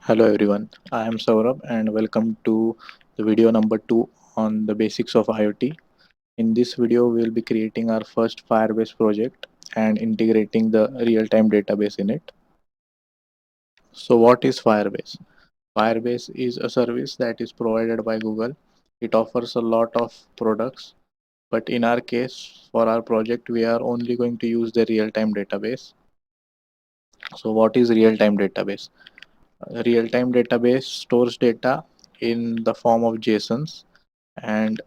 Hello everyone, I am Saurabh and welcome to the video number 2 on the basics of IoT. In this video, we will be creating our first Firebase project and integrating the real-time database in it. So what is Firebase? Firebase is a service that is provided by Google. It offers a lot of products, but in our case, for our project, we are only going to use the real-time database. So what is real-time database? A real-time database stores data in the form of JSONs, and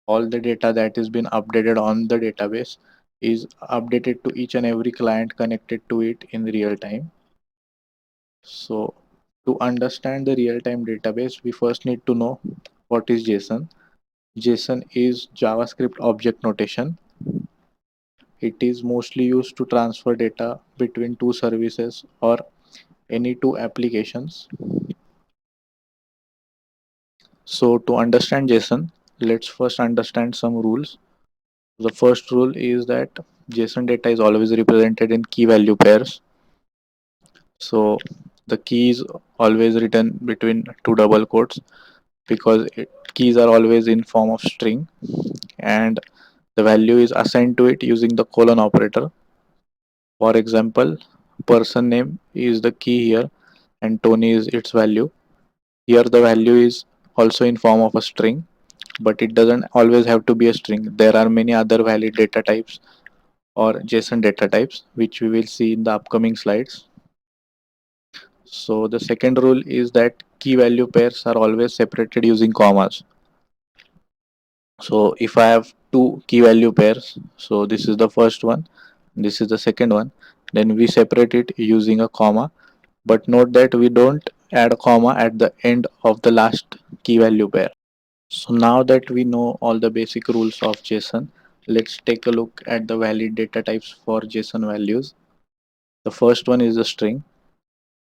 all the data that is been updated on the database is updated to each and every client connected to it in real time. So to understand the real-time database, we first need to know what is JSON. JSON is JavaScript object notation. It is mostly used to transfer data between two services or any two applications. So to understand JSON, let's first understand some rules. The first rule is that JSON data is always represented in key value pairs. So the key is always written between two double quotes because keys are always in form of string, and the value is assigned to it using the colon operator. For example, person name is the key here and Tony is its value. Here the value is also in form of a string, but it doesn't always have to be a string. There are many other valid data types or JSON data types, which we will see in the upcoming slides. So the second rule is that key value pairs are always separated using commas. So if I have two key value pairs, so this is the first one, this is the second one, then we separate it using a comma. But note that we don't add a comma at the end of the last key value pair. So now that we know all the basic rules of JSON, let's take a look at the valid data types for JSON values. The first one is the string.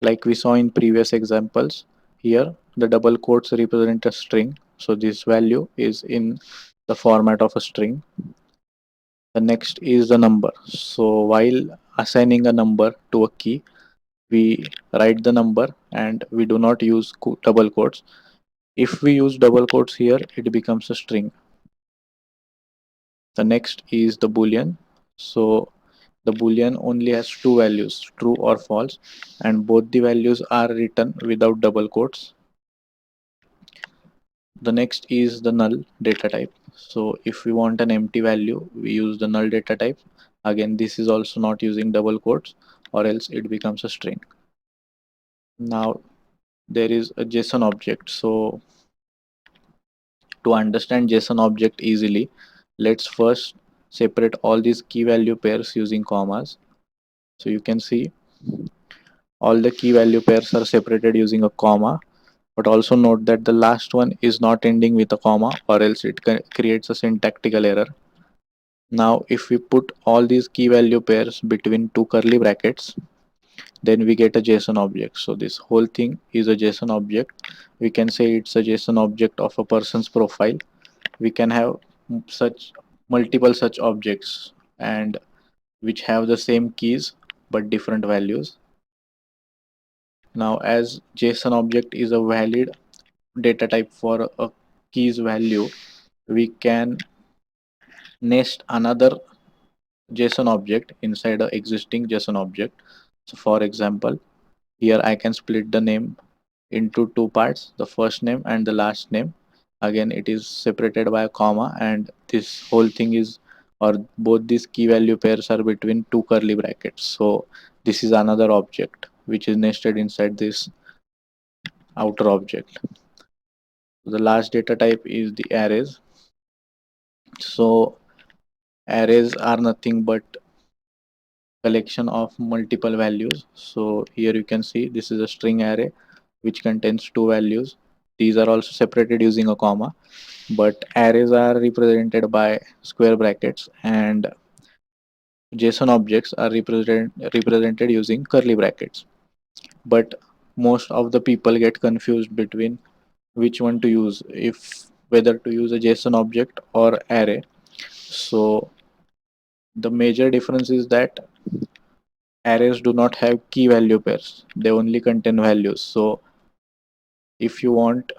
Like we saw in previous examples, here the double quotes represent a string. So this value is in the format of a string. The next is the number. So while assigning a number to a key, we write the number and we do not use double quotes. If we use double quotes here, it becomes a string. The next is the boolean. So the boolean only has two values, true or false, and both the values are written without double quotes. The next is the null data type. So if we want an empty value, we use the null data type. Again, this is also not using double quotes, or else it becomes a string. Now there is a JSON object. So to understand JSON object easily, let's first separate all these key value pairs using commas. So you can see all the key value pairs are separated using a comma, but also note that the last one is not ending with a comma, or else it creates a syntactical error. Now if we put all these key value pairs between two curly brackets, then we get a JSON object. So this whole thing is a JSON object. We can say it's a JSON object of a person's profile. We can have such multiple such objects and which have the same keys but different values. Now as JSON object is a valid data type for a keys value, we can nest another JSON object inside a existing JSON object. So for example, here I can split the name into two parts, the first name and the last name. Again, it is separated by a comma, and this whole thing is, or both these key value pairs are between two curly brackets. So this is another object which is nested inside this outer object. The last data type is the arrays. So arrays are nothing but collection of multiple values. So here you can see this is a string array which contains two values. These are also separated using a comma, but arrays are represented by square brackets, and JSON objects are represented using curly brackets. But most of the people get confused between which one to use, if whether to use a JSON object or array. So the major difference is that arrays do not have key value pairs, they only contain values. So If you want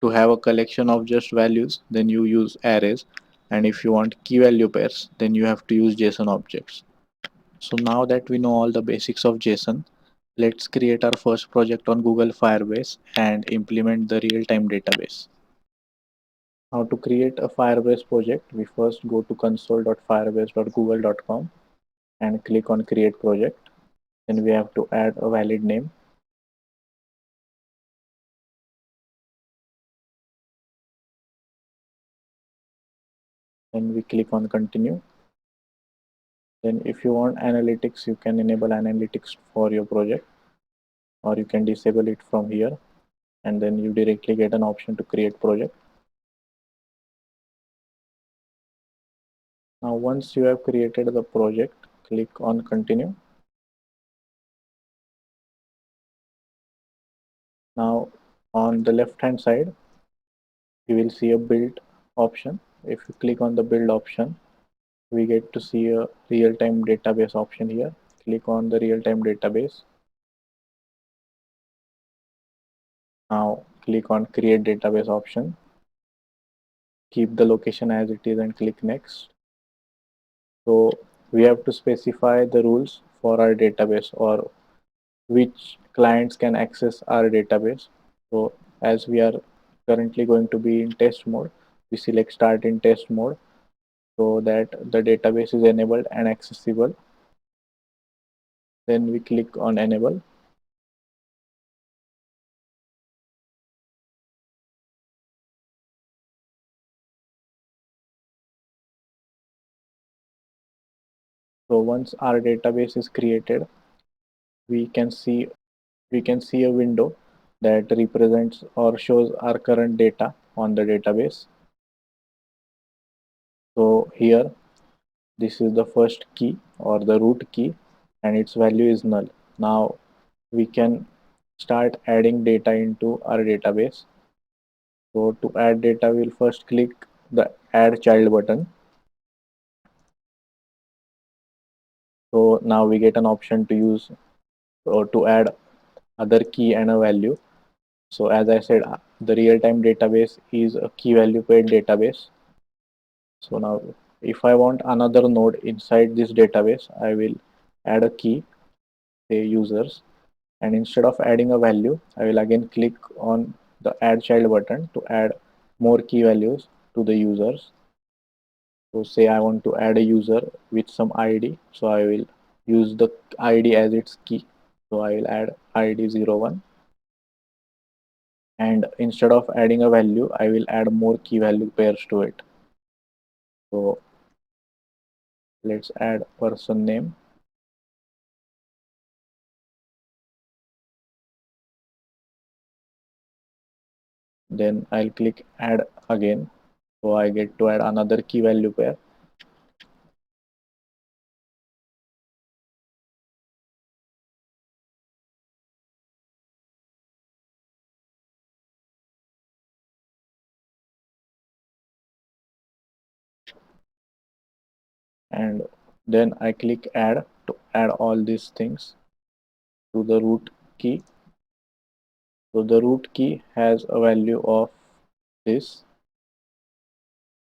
to have a collection of just values, then you use arrays, and if you want key value pairs, then you have to use JSON objects. So now that we know all the basics of JSON, let's create our first project on Google Firebase and implement the real-time database. Now to create a Firebase project, we first go to console.firebase.google.com and click on create project. Then we have to add a valid name. Then we click on continue. Then if you want analytics, you can enable analytics for your project, or you can disable it from here, and then you directly get an option to create project. Now once you have created the project, click on continue. Now on the left hand side, you will see a build option. If you click on the build option, we get to see a real-time database option here. Click on the real-time database. Now click on create database option. Keep the location as it is and click next. So we have to specify the rules for our database, or which clients can access our database. So as we are currently going to be in test mode, we select start in test mode so that the database is enabled and accessible. Then we click on enable. So once our database is created, we can see a window that represents or shows our current data on the database. So here, this is the first key or the root key, and its value is null. Now we can start adding data into our database. So to add data, we'll first click the add child button. So now we get an option to use or to add other key and a value. So as I said, the real-time database is a key value paired database. So now if I want another node inside this database, I will add a key, say users, and instead of adding a value, I will again click on the add child button to add more key values to the users. So say I want to add a user with some ID, so I will use the ID as its key. So I will add ID 01, and instead of adding a value, I will add more key value pairs to it. So let's add person name. Then I'll click add again. So I get to add another key value pair. And then I click add to add all these things to the root key. So the root key has a value of this.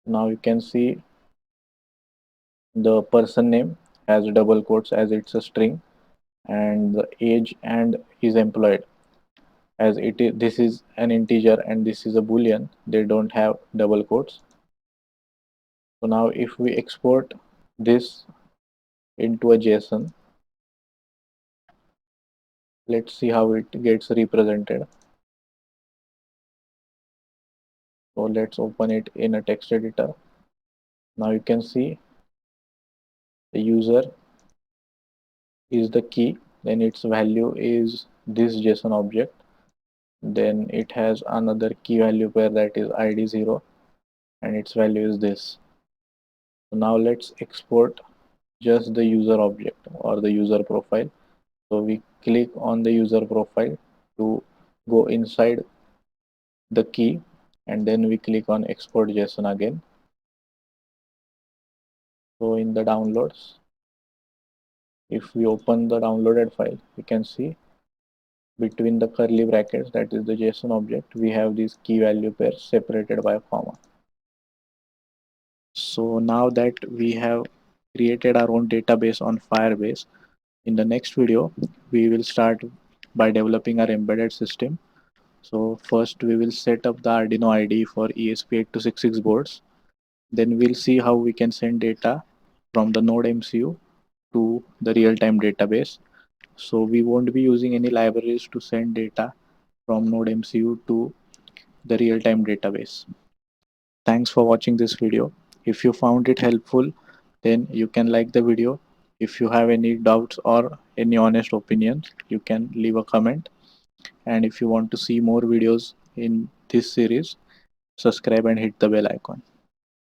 Now you can see the person name has double quotes as it's a string, and the age and is employed as it is, this is an integer and this is a boolean, they don't have double quotes. So now if we export this into a JSON, let's see how it gets represented. So let's open it in a text editor. Now you can see the user is the key, then its value is this JSON object, then it has another key value pair that is ID 0, and its value is this. So now let's export just the user object or the user profile. So we click on the user profile to go inside the key, and then we click on export JSON again. So in the downloads, if we open the downloaded file, we can see between the curly brackets, that is the JSON object, we have these key value pairs separated by a comma. So now that we have created our own database on Firebase, in the next video, we will start by developing our embedded system. So first we will set up the Arduino IDE for ESP8266 boards. Then we'll see how we can send data from the Node MCU to the real-time database. So we won't be using any libraries to send data from Node MCU to the real-time database. Thanks for watching this video. If you found it helpful, then you can like the video. If you have any doubts or any honest opinions, you can leave a comment. And if you want to see more videos in this series, subscribe and hit the bell icon.